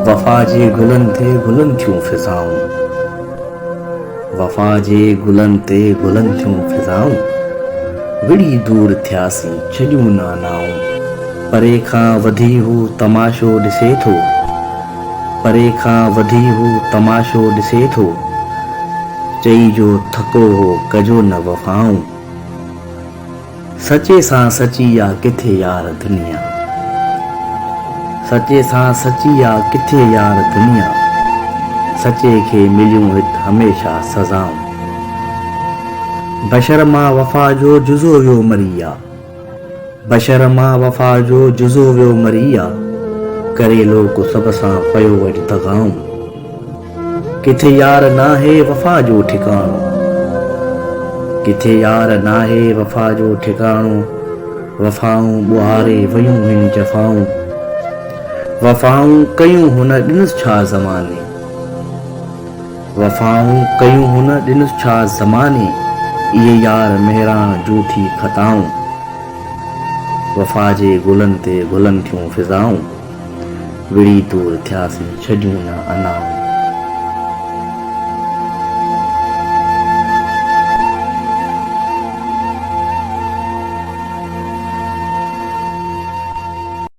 वफ़ा जे गुलनि ते गुलनि थियूं फिज़ाऊं, वफ़ा जे गुलनि ते गुलनि थियूं फिज़ाऊं, विड़ी दूर थियासीं छॾियूं न आनाऊं। परे खां वधी हू तमाशो ॾिसे थो, परे खां वधी हू तमाशो ॾिसे थो, चई जो थको हो कजो न वफ़ाऊं। सचे सां सची आ किथे यार दुनिया, सचे सां सची आ किथे यार दुनिया, सचे खे मिलियूं हित हमेशा सज़ाऊं। बशर मां वफ़ा जो जुज़ो वियो मरी आ, बशर मां वफ़ा जो जुज़ो वियो मरी आ, करे लोक सभ सां पयो वरी दगाऊं। किथे यार नाहे वफ़ा जो ठिकाणो, किथे यार नाहे वफ़ा जो ठिकाणो, वफ़ाऊं ॿुहारे वयूं हिन जफ़ाऊं। वफ़ाऊं कयूं हुन ॾिनुसि छा ज़माने, वफ़ाऊं कयूं हुन ॾिनुसि छा ज़माने, इहे यार मेहरान झूठी ख़ताऊं। वफ़ा जे गुलनि ते गुलनि थियूं फिज़ाऊं, विड़ी दूर थियासीं छॾियूं न अनाऊं।